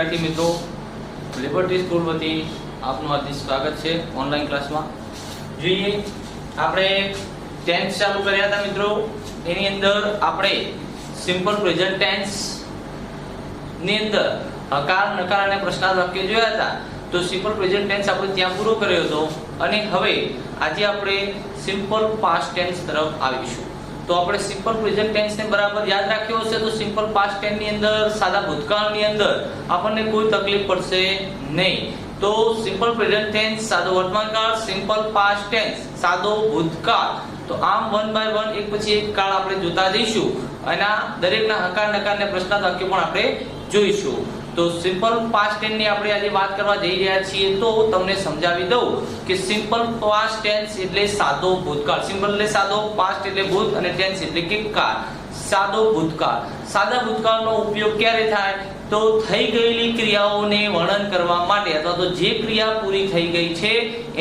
विद्यार्थी मित्रों, liberty school वती आपનું હાર્દિક સ્વાગત છે ઓનલાઈન ક્લાસમાં। જોઈએ આપણે 10th ચાલુ કર્યા હતા મિત્રો, એની અંદર આપણે સિમ્પલ પ્રેઝન્ટ ટેન્સ ની અંદર હકાર નકાર અને પ્રશ્નાર્થ વાક્ય જોયા હતા। તો સિમ્પલ પ્રેઝન્ટ ટેન્સ આપણે ત્યાં પૂરો કર્યો હતો અને હવે આજે આપણે સિમ્પલ પાસ્ટ ટેન્સ તરફ આવીશું। तो આપણે સિમ્પલ પ્રેઝન્ટ ટેન્સ ને બરાબર યાદ રાખ્યો હશે તો સિમ્પલ પાસ્ટ ટેન્સ ની અંદર સાદા ભૂતકાળની અંદર આપણને કોઈ તકલીફ પડશે નહીં। તો સિમ્પલ પ્રેઝન્ટ ટેન્સ સાદો વર્તમાનકાળ, સિમ્પલ પાસ્ટ ટેન્સ સાદો ભૂતકાળ। તો આમ વન બાય વન એક પછી એક કાળ આપણે જોતા જઈશું અને દરેકના હકાર નકાર ને પ્રશ્નાર્થ વાક્ય પણ આપણે જોઈશું। तो सिंपल पास्ट टेंस ની આપણે આજે વાત કરવા જઈ રહ્યા છીએ। તો તમને સમજાવી દઉં કે સિમ્પલ પાસ્ટ ટેન્સ એટલે સાદો ભૂતકાળ। સિમ્પલ એટલે સાદો, પાસ્ટ એટલે ભૂત અને ટેન્સ એટલે કે કાળ। સાદો ભૂતકાળ, સાદા ભૂતકાળનો ઉપયોગ ક્યારે થાય તો થઈ ગયેલી ક્રિયાઓને વર્ણન કરવા માટે અથવા તો જે ક્રિયા પૂરી થઈ ગઈ છે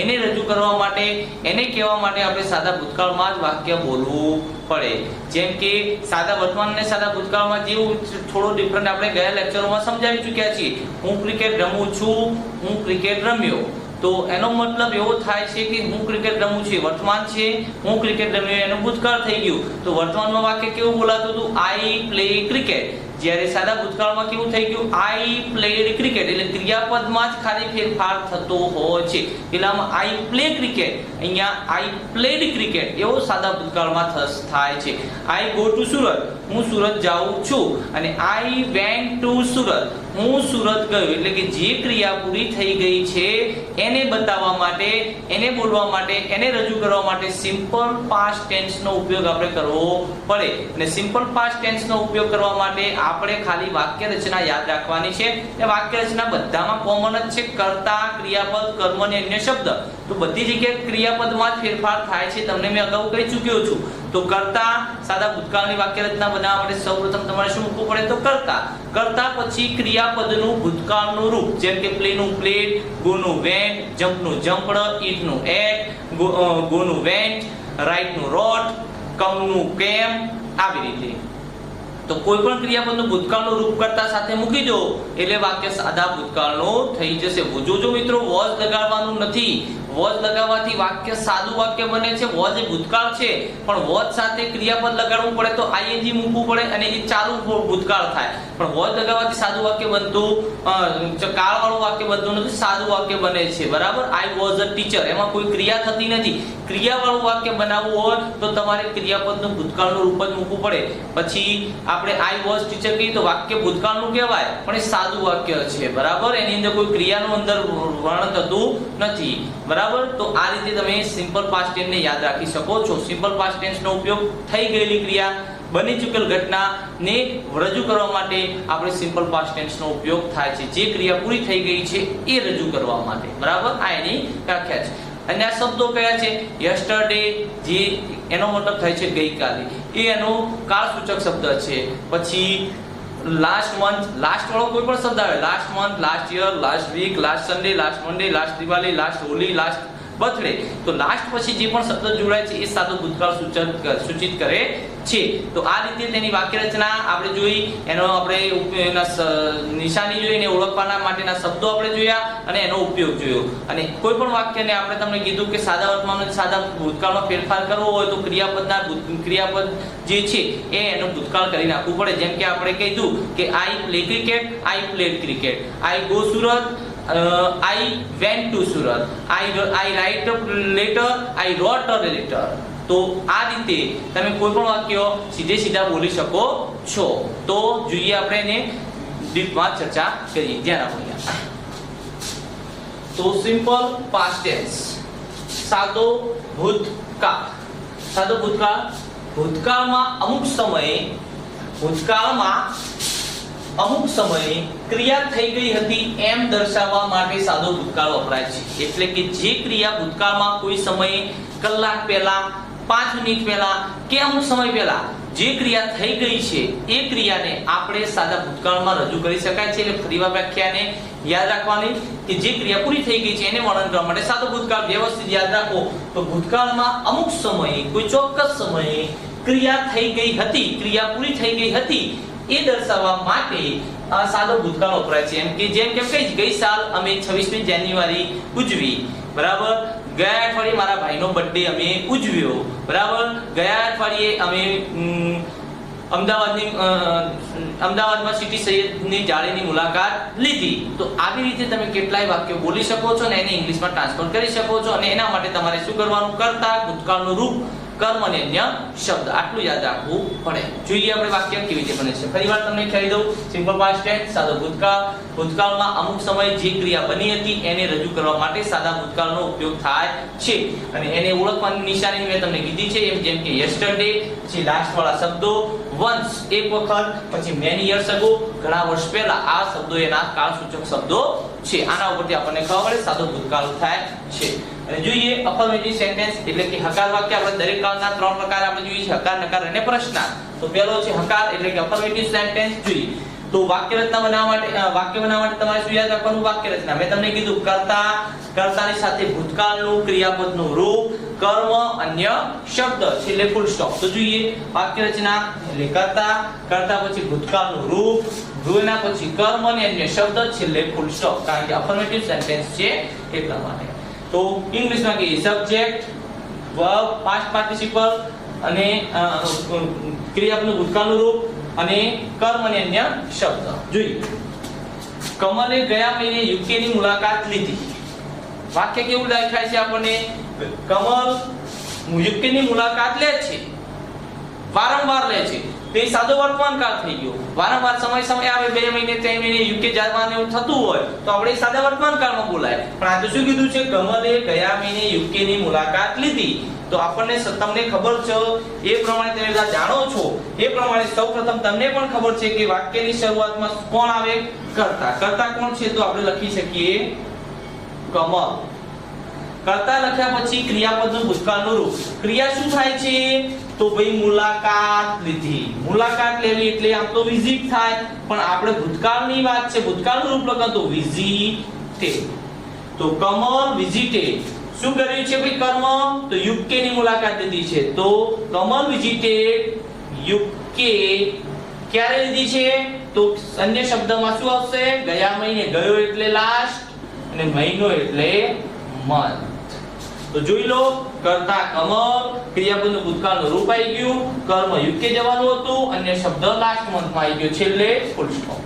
એને રજૂ કરવા માટે, એને કહેવા માટે આપણે સાદા ભૂતકાળમાં જ વાક્ય બોલવું પડે। જેમ કે સાદા વર્તમાન અને સાદા ભૂતકાળમાં જેવું થોડો ડિફરન્ટ આપણે ગયા લેક્ચરોમાં સમજાવી ચૂક્યા છીએ। હું ક્રિકેટ રમું છું, હું ક્રિકેટ રમ્યો। तो एनो मतलब एवो थाय छे कि हूँ क्रिकेट रमू छे वर्तमान छे, हूँ क्रिकेट रम्यो एनो भूतकाळ थई गयुं। तो वर्तमान में वाक्य केवुं बोलातुं हतुं आई प्ले क्रिकेट, જ્યારે સાદા ભૂતકાળમાં કેવું થઈ ગયું આઈ પ્લેડ ક્રિકેટ, એટલે ક્રિયાપદમાં જ ખાલી ફેરફાર થતો હોય છે। પેલામાં આઈ પ્લે ક્રિકેટ, અહીંયા આઈ પ્લેડ ક્રિકેટ એવો સાદા ભૂતકાળમાં થાય છે। આઈ ગો ટુ સુરત, હું સુરત જાઉં છું અને આઈ વેન્ટ ટુ સુરત, હું સુરત ગયો। એટલે કે જે ક્રિયા પૂરી થઈ ગઈ છે એને બતાવવા માટે, એને બોલવા માટે, એને રજૂ કરવા માટે સિમ્પલ પાસ્ટ ટેન્સનો ઉપયોગ આપણે કરવો પડે। અને સિમ્પલ પાસ્ટ ટેન્સનો ઉપયોગ કરવા માટે આપણે ખાલી વાક્ય રચના યાદ રાખવાની છે। એ વાક્ય રચના બધામાં કોમન જ છે, કર્તા, ક્રિયાપદ, કર્મ અને અન્ય શબ્દ। તો બધી જગ્યાએ ક્રિયાપદમાં જ ફેરફાર થાય છે, તમને મેં અગાઉ કહી ચૂક્યો છું। તો કર્તા સાદા ભૂતકાળની વાક્ય રચના બનાવવા માટે સૌપ્રથમ તમારે શું મૂકવું પડે તો કર્તા, કર્તા પછી ક્રિયાપદનું ભૂતકાળનું રૂપ, જેમ કે પ્લેનું પ્લેડ, ગોનું વેન્ટ, જમ્પનું જમ્પડ, ઈટનું એટ, ગોનું વેન્ટ, રાઈટનું રોટ, કમનું કેમ, આવી રીતે। तो कोई पण क्रियापदનું ભૂતકાળનું રૂપ કર્તા સાથે મૂકી દો એટલે વાક્ય સાદા ભૂતકાળનું થઈ જશે। જો મિત્રો વોઝ લગાડવાનું નથી, વોઝ લગાવવાથી વાક્ય સાદું વાક્ય બને છે। વોઝ એ ભૂતકાળ છે પણ વોઝ સાથે ક્રિયાપદ લગાડવું પડે તો આઈએનજી મૂકવું પડે અને એ ચાલુ ભૂતકાળ થાય। પણ વોઝ લગાવવાથી સાદું વાક્ય બનતું, કાળવાળું વાક્ય બનતું નથી, સાદું વાક્ય બને છે, બરાબર। આઈ વોઝ અ ટીચર, એમાં કોઈ ક્રિયા થતી નથી। ક્રિયાવાળું વાક્ય બનાવવું હોય તો તમારે ક્રિયાપદનું ભૂતકાળનું રૂપ જ મૂકવું પડે। પછી આપણે આઈ વોઝ ટીચર કહીએ તો વાક્ય ભૂતકાળનું કહેવાય પણ એ સાદું વાક્ય છે, બરાબર। એની અંદર કોઈ ક્રિયાનું અંદર વર્ણન થતું નથી, બરાબર। તો આ રીતે તમે સિમ્પલ પાસ્ટ ટેન્સ ને યાદ રાખી શકો છો। સિમ્પલ પાસ્ટ ટેન્સ નો ઉપયોગ થઈ ગયેલી ક્રિયા, બની ચૂકેલ ઘટના ને રજૂ કરવા માટે આપણે સિમ્પલ પાસ્ટ ટેન્સ નો ઉપયોગ થાય છે। જે ક્રિયા પૂરી થઈ ગઈ છે એ રજૂ કરવા માટે, બરાબર। આ એની વ્યાખ્યા છે। અને આ શબ્દો કયા છે યસ્ટરડે, જે એનો મતલબ થાય છે ગઈકાલે, એ એનો કાળસૂચક શબ્દ છે। પછી લાસ્ટ મંથ, લાસ્ટ વાળો કોઈ પણ શબ્દ આવે, last month, last year, last week, last Sunday, last Monday, last Diwali, last Holi, last birthday, તો લાસ્ટ પછી જે પણ શબ્દ જોડાય છે એ સાદો ભૂતકાળ સૂચિત કરે છે। તો આ રીતે તેની વાક્ય રચના આપણે જોઈ, એનો આપણે એના નિશાની જોઈ અને ઓળખવાના માટેના શબ્દો આપણે જોયા અને એનો ઉપયોગ જોયો। અને કોઈ પણ વાક્યને આપણે તમને કીધું કે સાદા વર્તમાન અને સાદા ભૂતકાળમાં ફેરફાર કરવો હોય તો ક્રિયાપદ જે છે એ એનું ભૂતકાળ કરી નાખવું પડે। જેમ કે આપણે કીધું કે I play cricket, I played cricket, I go Surat, I went to Surat, I write a letter, I wrote a letter। तो आ रीते તમે કોઈ પણ વાક્ય સીધે સીધા બોલી શકો છો। તો જોઈએ આપણે એને ડીપમાં ચર્ચા કરીએ, ધ્યાન આપો। તો સિમ્પલ પાસ્ટ ટેન્સ સાદો ભૂતકાળ, સાદો ભૂતકાળ, ભૂતકાળમાં અમુક સમયે ક્રિયા થઈ ગઈ હતી એમ દર્શાવવા માટે સાદો ભૂતકાળ વપરાય છે। એટલે કે જે ક્રિયા ભૂતકાળમાં કોઈ સમયે કલાક પહેલા, 5 મિનિટ પહેલા કે અમુક સમય પહેલા જે ક્રિયા થઈ ગઈ છે એ ક્રિયાને આપણે સાદા ભૂતકાળમાં રજૂ કરી શકાય છે। એટલે ફરીવાર વ્યાખ્યાને યાદ રાખવાની કે જે ક્રિયા પૂરી થઈ ગઈ છે એને વર્ણન કરવા માટે સાદો ભૂતકાળ વ્યવસ્થિત યાદ રાખો। તો ભૂતકાળમાં અમુક સમયે, કોઈ ચોક્કસ સમયે ક્રિયા થઈ ગઈ હતી, ક્રિયા પૂરી થઈ ગઈ હતી એ દર્શાવવા માટે સાદો ભૂતકાળ વપરાય છે. એમ કે જેમ કે ગઈ સાલ અમે 26મી જાન્યુઆરી ઉજવી, બરાબર. ગયા અઠવાડિયે મારા ભાઈનો બર્થડે અમે ઉજવ્યો, બરાબર. ગયા અઠવાડિયે અમે અમદાવાદમાં સિટી સૈયદની જાળીની મુલાકાત લીધી. તો આવી રીતે તમે કેટલાય વાક્યો બોલી શકો છો અને એને ઇંગ્લિશમાં ટ્રાન્સફર કરી શકો છો. અને એના માટે તમારે શું કરવાનું? કર્તા, ભૂતકાળનું રૂપ, કર્મ અને અન્ય શબ્દ, આટલું યાદ રાખવું પડે. જોઈએ આપણે વાક્ય કેવી રીતે બને છે. ફરીવાર તમને કહી દઉં. સિમ્પલ પાસ્ટ ટેન્સ, સાદો ભૂતકાળ. ભૂતકાળમાં અમુક સમયે જે ક્રિયા બની હતી એને રજૂ કરવા માટે સાદા ભૂતકાળનો ઉપયોગ થાય છે. અને એને ઓળખવાની નિશાની મેં તમને કીધી છે, જેમ કે યસ્ટરડે, પછી લાસ્ટ વાળા શબ્દો, વન્સ એક વખત, પછી મેની યર્સ અગો ઘણા વર્ષ પહેલા. આ શબ્દો એના કાળસૂચક શબ્દો છે. આના ઉપરથી આપણને ખબર પડે સાદો ભૂતકાળ થાય છે. અને જોઈએ અફર્મેટિવ સેન્ટેન્સ એટલે કે હકાર વાક્ય. આપણે દરેક કાળના 3 પ્રકાર આપણે જોઈએ છે: હકાર, નકાર અને પ્રશ્નાર્થ. તો પહેલો છે હકાર એટલે કે અફર્મેટિવ સેન્ટેન્સ. જોઈએ તો વાક્ય રચના બનાવવા માટે તમારે શું યાદ રાખવાનું? વાક્ય રચના મેં તમને કીધું કર્તા, કર્તાની સાથે ભૂતકાળનું ક્રિયાપદનું રૂપ, કર્મ, અન્ય શબ્દ, છેલ્લે ફૂલ સ્ટોપ. તો જોઈએ વાક્ય રચના એટલે કર્તા, કર્તા પછી ભૂતકાળનું રૂપ, રૂના પછી કર્મ અને અન્ય શબ્દ, છેલ્લે ફૂલ સ્ટોપ. કારણ કે અફર્મેટિવ સેન્ટેન્સ છે એટલા માટે. તો ઇંગ્લિશમાં કે સબ્જેક્ટ, વર્બ, પાસ્ટ પાર્ટિસિપલ અને ક્રિયાપદનું ભૂતકાળનું રૂપ અને કર્મ અને અન્ય શબ્દ. જોઈએ કમલે ગયા મહિને યુકે ની મુલાકાત લીધી. વાક્ય કેવું દેખાય છે આપણને? કમલ યુકે ની મુલાકાત લે છે, વારંવાર લે છે. તે સાદો વર્તમાન કાળ થઈ ગયો. વારંવાર સમય આવે 2 મહિને 3 મહિને યુકે જવાનું એવું થતું હોય તો આપણે સાદા વર્તમાન કાળમાં બોલાય. પણ આ તો શું કીધું છે? કમલે ગયા મહિને યુકે ની મુલાકાત લીધી. તો આપણને તમને ખબર છે એ પ્રમાણે તમે બધા જાણો છો એ પ્રમાણે સૌપ્રથમ તમને પણ ખબર છે કે વાક્યની શરૂઆતમાં કોણ આવે? કર્તા. કર્તા કોણ છે? તો આપણે લખી શકીએ કમલ. કર્તા લખ્યા પછી ક્રિયાપદનું ભૂતકાળનું રૂપ. ક્રિયા શું થાય છે? તો ભાઈ મુલાકાત લીધી. મુલાકાત લેવી એટલે આમ તો વિઝિટ થાય, પણ આપણે ભૂતકાળની વાત છે, ભૂતકાળનું રૂપ લખો તો વિઝિટેડ. તો કમલ વિઝિટેડ. શું કર્યું છે ભાઈ? કર્મ. તો યુકે ની મુલાકાત લીધી છે. તો કમલ વિઝિટેડ યુકે. ક્યારે લીધી છે? તો અન્ય શબ્દમાં શું આવશે? ગયા મહિને. ગયો એટલે લાસ્ટ અને મહિનો એટલે મંથ. તો જોઈ લો, કર્તા કમલ, ક્રિયાપદનું ભૂતકાળનું રૂપ આવી ગયું, કર્મ યુકે જવાનું હતું, અન્ય શબ્દ લાસ્ટ મંથમાં આવી ગયો, છેલ્લે ફૂલ સ્ટોપ.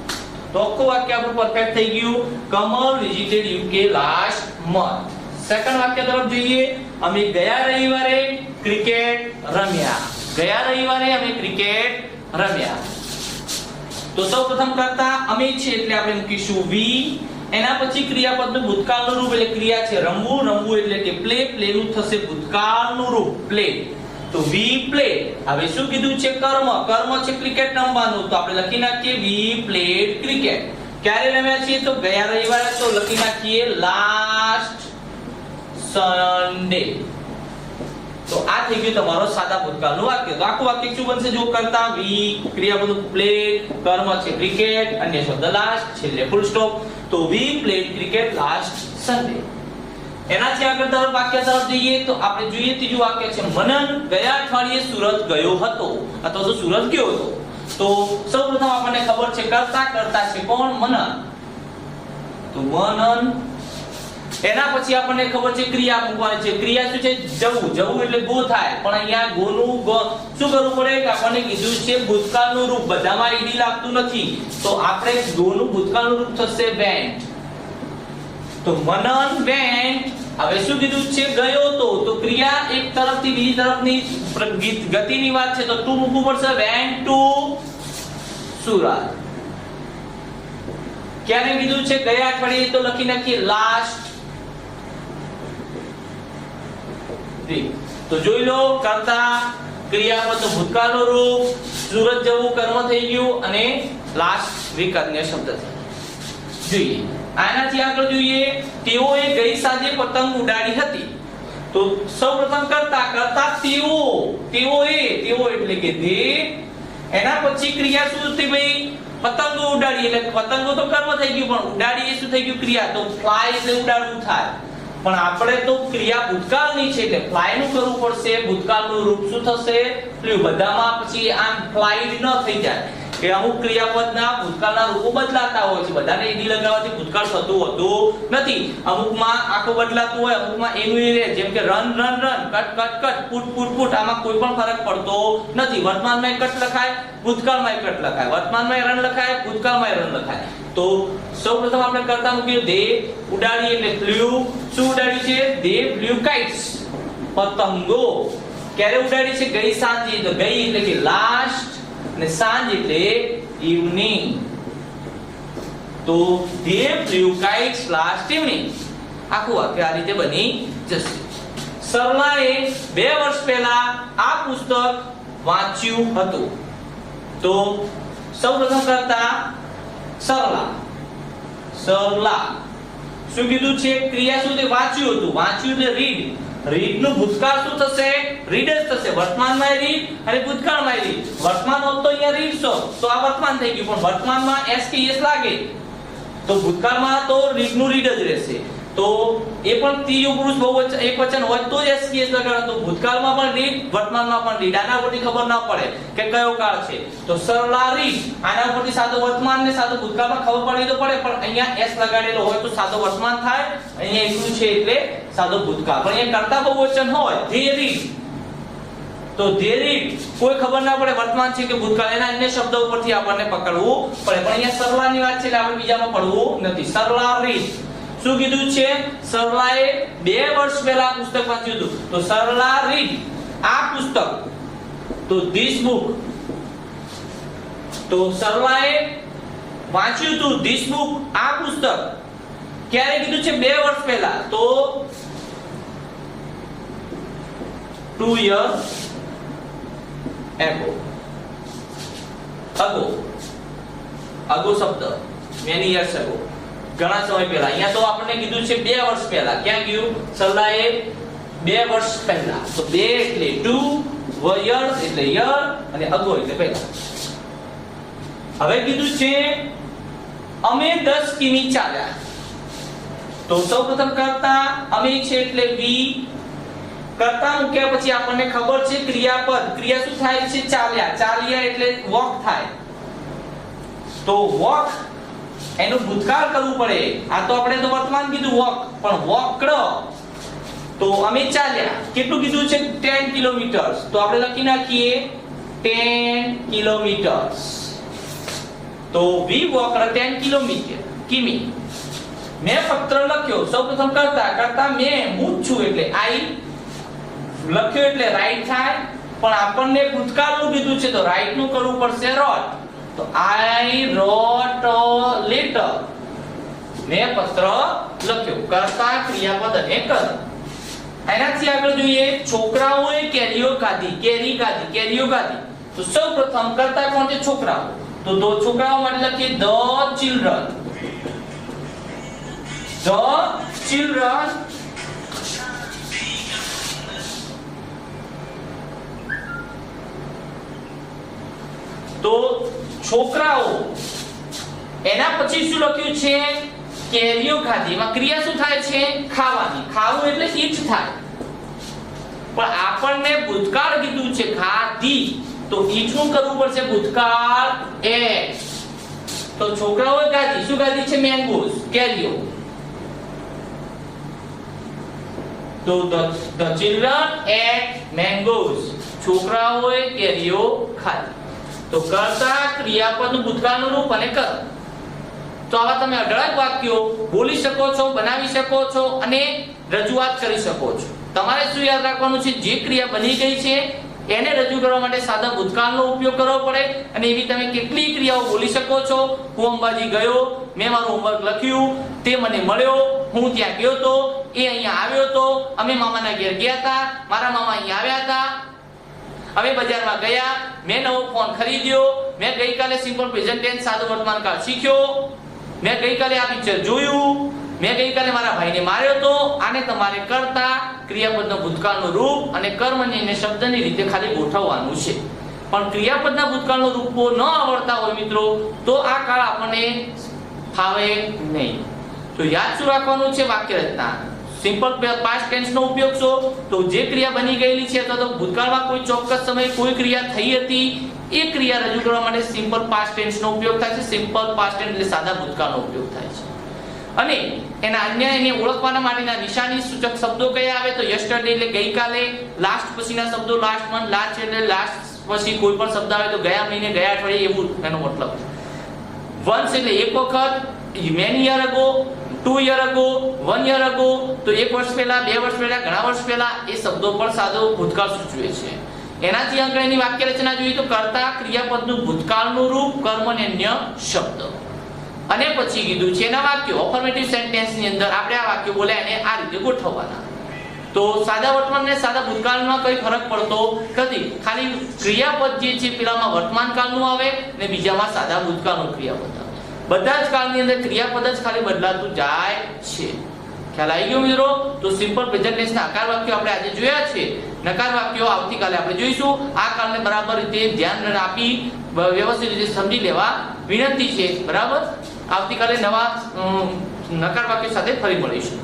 તો આખું વાક્ય આપણું પરફેક્ટ થઈ ગયું. Kamal visited UK last month. Second વાક્ય તરફ જોઈએ. અમે ગયા રવિવારે ક્રિકેટ રમ્યા. ગયા રવિવારે અમે ક્રિકેટ રમ્યા. તો સૌપ્રથમ કરતા અમે છે એટલે આપણે મૂકીશું વી. એના પછી ક્રિયાપદનું ભૂતકાળનું રૂપ એટલે ક્રિયા છે રમવું, રમવું એટલે કે પ્લે, પ્લેનું થશે ભૂતકાળનું રૂપ પ્લે. તો વી પ્લે. હવે શું કીધું છે? કર્મ. કર્મ છે ક્રિકેટ રમવાનું. તો આપણે લખી નાખીએ વી પ્લેડ ક્રિકેટ. ક્યારે રમ્યા છીએ? તો ગયા રવિવારે. તો લખી નાખીએ લાસ્ટ સન્ડે. તો આ થઈ ગયું તમારો સાદા ભૂતકાળનું વાક્ય. તો આખું વાક્ય શું બનશે? જો કરતા વી, ક્રિયાપદ પ્લે, કર્મ છે ક્રિકેટ, અન્ય શબ્દ લાસ્ટ, છેલ્લે ફૂલ સ્ટોપ. તો વી પ્લેડ ક્રિકેટ લાસ્ટ સન્ડે. એનાથી આગળ તરફ વાક્ય તરફ જઈએ તો આપણે જોઈએ ત્રીજું વાક્ય છે મનન ગયા અઠવાડિયે સુરત ગયો હતો અથવા તો સુરત ગયો હતો. તો સૌપ્રથમ આપણને ખબર છે કરતા છે કોણ? મનન. તો મનન. એના પછી આપણને ખબર છે ક્રિયા મૂકવાની છે. ક્રિયા શું છે? જવું. જવું એટલે ગો થાય, પણ અહીંયા ગો નું શું કરવું પડે? કે આપણને કીધું છે ભૂતકાળનું રૂપ. બધામાં ઈડી લાગતું નથી, તો આપણે ગો નું ભૂતકાળનું રૂપ થશે વેન્ટ. તો મનન વેન્ટ. હવે શું કીધું છે? ગયો તો ક્રિયા એક તરફથી બીજી તરફની ગતિની વાત છે, તો ટુ મૂકવું પડશે. Went to Surat. ક્યારે કીધું છે? ગયા અઠવાડિયે. તો લખી નાખીએ લાસ્ટ. તો જોઈ લો, કરતા ક્રિયાપદ ભૂતકાળનું રૂપ, સુરત જવું કર્મ થઈ ગયું અને લાસ્ટ વીક અન્ય શબ્દ છે. જોઈએ આનાથી આગળ જોઈએ. તેઓએ ગઈ સાંજે પતંગ ઉડાડી હતી. તો સૌપ્રથમ કરતા તેઓએ એટલે કે તે. એના પછી ક્રિયા શું થઈ ભાઈ? પતંગો ઉડાડી એટલે પતંગો તો કર્મ થઈ ગયું, પણ ઉડાડી એ શું થઈ ગયું? ક્રિયા. તો ફ્લાય એટલે ઉડાડવું થાય, પણ આપણે તો ક્રિયા ભૂતકાળની છે એટલે ફ્લાય નું કરવું પડશે. ભૂતકાળનું રૂપ શું થશે? ફ્લ્યુ. બધામાં પછી આમ ફ્લાઈડ ન થઈ જાય કે અમુક ક્રિયાપદના ભૂતકાળના રૂપો બદલાતા હોય છે, બધાને ઈડી લગાવવાથી ભૂતકાળ થતું હોતું નથી. અમુકમાં આખું બદલાતું હોય, અમુકમાં એનું એ રહે. જેમ કે run run run, cut cut cut, put put put, આમાં કોઈ પણ ફરક પડતો નથી. વર્તમાનમાં કટ લખાય, ભૂતકાળમાં કટ લખાય, વર્તમાનમાં રન લખાય, ભૂતકાળમાં રન લખાય. તો સૌપ્રથમ આપણે કરતા મૂકીએ દે ઉડાડી એટલે ફ્લ્યુ. શું ઉડાડ્યું છે? દે ફ્લ્યુ કાઇટ્સ, પતંગો. ક્યારે ઉડાડી છે? ગઈ સાંજે. તો ગઈ એટલે કે લાસ્ટ અને સાંજ એટલે ઇવનિંગ. તો they flew kites last evening. આખું વાક્ય આ રીતે બની જશે. સરલાએ 2 વર્ષ પહેલા આ પુસ્તક વાંચ્યું હતું. તો સૌપ્રથમ કરતા સરલા. સરલા શું કીધું છે? ક્રિયા શું? તે વાંચ્યું હતું. વાંચ્યું એટલે રીડ. રીડ નું ભૂતકાળ શું થશે? રીડ જ થશે. વર્તમાનમાં રીડ અને ભૂતકાળમાં રીડ. વર્તમાન હોત તો અહીંયા રીડ છો, તો આ વર્તમાન થઈ ગયું. પણ વર્તમાનમાં એસ કે એસ લાગે તો ભૂતકાળમાં તો રીડ નું રીડ જ રહેશે. તો એ પણ ત્રીજો પુરુષ બહુવચન એકવચન હોય તો એસ કે એસ લગાડો. તો ભૂતકાળમાં પણ રીડ, વર્તમાનમાં પણ રીડ. આના પરથી ખબર ના પડે કે કયો કાળ છે. તો સરલા રીડ, આના પરથી સાદો વર્તમાન ને સાદો ભૂતકાળમાં ખબર પડી તો પડે, પણ અહીંયા એસ લગાડેલો હોય તો સાદો વર્તમાન થાય. અહીંયા એકલું છે એટલે સાદો ભૂતકાળ. પણ અહીંયા કરતા બહુવચન હોય ધે રીડ, તો ધે રીડ કોઈ ખબર ના પડે વર્તમાન છે કે ભૂતકાળ. એના અન્ય શબ્દો ઉપરથી આપણને પકડવું પડે. પણ અહીંયા સરલાની વાત છે એટલે આપણે બીજામાં પડવું નથી. સરલા રીડ. શું કીધું છે? સરલાએ 2 વર્ષ પહેલા પુસ્તક વાંચ્યું હતું. તો સરલા રીડ આ પુસ્તક. તો ધીસ બુક. તો સરલાએ વાંચ્યું હતું ધીસ બુક આ પુસ્તક. ક્યારે કીધું છે? 2 વર્ષ પહેલા. તો 2 years ago. અગો શબ્દ many years ago, ઘણા સમય પહેલા. અહીંયા તો આપણને કીધું છે 2 વર્ષ પહેલા. ક્યાં ગયું? સરલાએ 2 વર્ષ પહેલા. તો 2 એટલે 2, years એટલે યર અને અગો એટલે પહેલા. હવે કીધું છે અમે 10 કિમી ચાલ્યા. તો સૌપ્રથમ કરતા અમે છે એટલે વી. કરતા મૂક્યા પછી આપણને ખબર છે ક્રિયાપદ. ક્રિયા શું થાય છે? ચાલ્યા. ચાલ્યા એટલે વોક થાય. તો વોક એનું ભૂતકાળ કરવું પડે. આ તો આપણે તો વર્તમાન કીધું વોક, પણ વોકડ. તો અમે ચાલ્યા. કેટલું કીધું છે? 10 કિલોમીટર. તો આપણે લખી નાખીએ 10 કિલોમીટર્સ. તો વી વોકડ 10 કિલોમીટર કિમી. મેં પત્ર લખ્યો. સૌપ્રથમ કરતા મેં હું જ છું એટલે આઈ. લખ્યો એટલે રાઈટ થાય. પણ આપણને ભૂતકાળનું કીધું છે તો રાઈટ નું કરવું પડશે રોટ. તો આઈ રોટ લેટર. મેં પત્ર લખ્યો. કરતા ક્રિયાપદ અને કર. એનાથી આગળ જોઈએ છોકરાઓએ કેરીઓ ખાધી. કેરી ખાધી, કેરીઓ ખાધી. તો સૌપ્રથમ કરતા કોણ છે? છોકરાઓ. તો છોકરાઓ માટે લખીએ ધ ચિલ્ડ્રન. ધ ચિલ્ડ્રન તો છોકરાઓ. એના પછી શું લખ્યું છે? કેરીઓ ખાધી. એમાં ક્રિયા શું થાય છે? ખાવાની. ખાવું એટલે ઈટ થાય. પણ આપણને ભૂતકાળ કીધું છે ખાધી, તો ઈટ શું કરવું પડશે? ભૂતકાળ એટ. તો છોકરાઓએ ખાધી. શું ખાધી છે? મેંગોસ, કેરીઓ. તો the children ate mangoes. છોકરાઓએ કેરીઓ ખાધી. તો કરતા ક્રિયાપદનું ભૂતકાળનું રૂપ અને કર. તો આવા તમે 18 વાક્યો બોલી શકો છો, બનાવી શકો છો અને રજૂઆત કરી શકો છો. તમારે શું યાદ રાખવાનું છે? જે ક્રિયા બની ગઈ છે એને રજૂ કરવા માટે સાદા ભૂતકાળનો ઉપયોગ કરવો પડે. અને એવી તમે કેટલી ક્રિયાઓ બોલી શકો છો. હું અંબાજી ગયો, મેં મારું હોમવર્ક લખ્યું, તે મને મળ્યો, હું ત્યાં ગયો તો, એ અહીંયા આવ્યો તો, અમે મામાના ઘેર ગયા હતા, મારા મામા અહીંયા આવ્યા હતા, અમે બજારમાં ગયા, મેં નવો ફોન ખરીદ્યો, મેં ગઈકાલે સિમ્પલ પ્રેઝન્ટ ટેન્સ સાદો વર્તમાન કાળ શીખ્યો, મેં ગઈકાલે આ પિક્ચર જોયું, મેં ગઈકાલે મારા ભાઈને માર્યો તો. આને તમારે કરતા ક્રિયાપદના ભૂતકાળનું રૂપ અને કર્મને શબ્દની રીતે ખાલી ગોઠવવાનું છે. પણ ક્રિયાપદના ભૂતકાળનો રૂપો ન આવડતા હોય મિત્રો તો આ કાળ આપણને ફાવે નહીં. તો યાદ શું રાખવાનું છે? વાક્ય રચના. સિમ્પલ પાસ્ટ ટેન્સ નો ઉપયોગ છો તો જે ક્રિયા બની ગયેલી છે અથવા તો ભૂતકાળમાં કોઈ ચોક્કસ સમયે કોઈ ક્રિયા થઈ હતી એ ક્રિયા રજૂ કરવા માટે સિમ્પલ પાસ્ટ ટેન્સ નો ઉપયોગ થાય છે. સિમ્પલ પાસ્ટ ટેન્સ એટલે સાદા ભૂતકાળનો ઉપયોગ થાય છે. અને એના અન્ય એને ઓળખવાના માટેના નિશાની સૂચક શબ્દો કયા આવે તો યસ્ટરડે એટલે ગઈકાલે, લાસ્ટ પછીના શબ્દો લાસ્ટ મંથ, લાસ્ટ એટલે લાસ્ટ પછી કોઈ પણ શબ્દ આવે તો ગયા મહિને, ગયા અઠવાડિયે એવું એનો મતલબ. વન્સ એટલે એક વખત, many year ago, 2 year ago, 1 year ago તો એક વર્ષ પહેલા, 2 વર્ષ પહેલા, ઘણા વર્ષ પહેલા એ શબ્દો પણ સાદો ભૂતકાળ સૂચવે છે. એનાથી આગળ એની વાક્ય રચના જોઈએ તો કર્તા ક્રિયાપદનું ભૂતકાળનું રૂપ, કર્મ અને અન્ય શબ્દ. અને પછી કીધું છે એના વાક્યો અફર્મેટિવ સેન્ટેન્સ ની અંદર આપણે આ વાક્યો બોલ્યા એને આ રીતે ગોઠવવાના. તો સાદા વર્તમાન અને સાદા ભૂતકાળમાં કઈ ફરક પડતો નથી. ખાલી ક્રિયાપદ જે છે પેલામાં વર્તમાન કાળનું આવે અને બીજામાં સાદા ભૂતકાળનું ક્રિયાપદ આવે. બધા જ કાળની અંદર ક્રિયાપદ જ ખાલી બદલાતું જાય છે. ખ્યાલ આવી ગયો મિત્રો? તો સિમ્પલ પ્રેઝન્ટ ટેન્સ ના આકાર વાક્યો આપણે આજે જોયા છે. નકાર વાક્યો આવતીકાલે આપણે જોઈશું. આ કાળને બરાબર રીતે ધ્યાન આપી વ્યવસ્થિત રીતે સમજી લેવા વિનંતી છે. બરાબર? આવતીકાલે નવા નકાર વાક્યો સાથે ફરી મળીશું.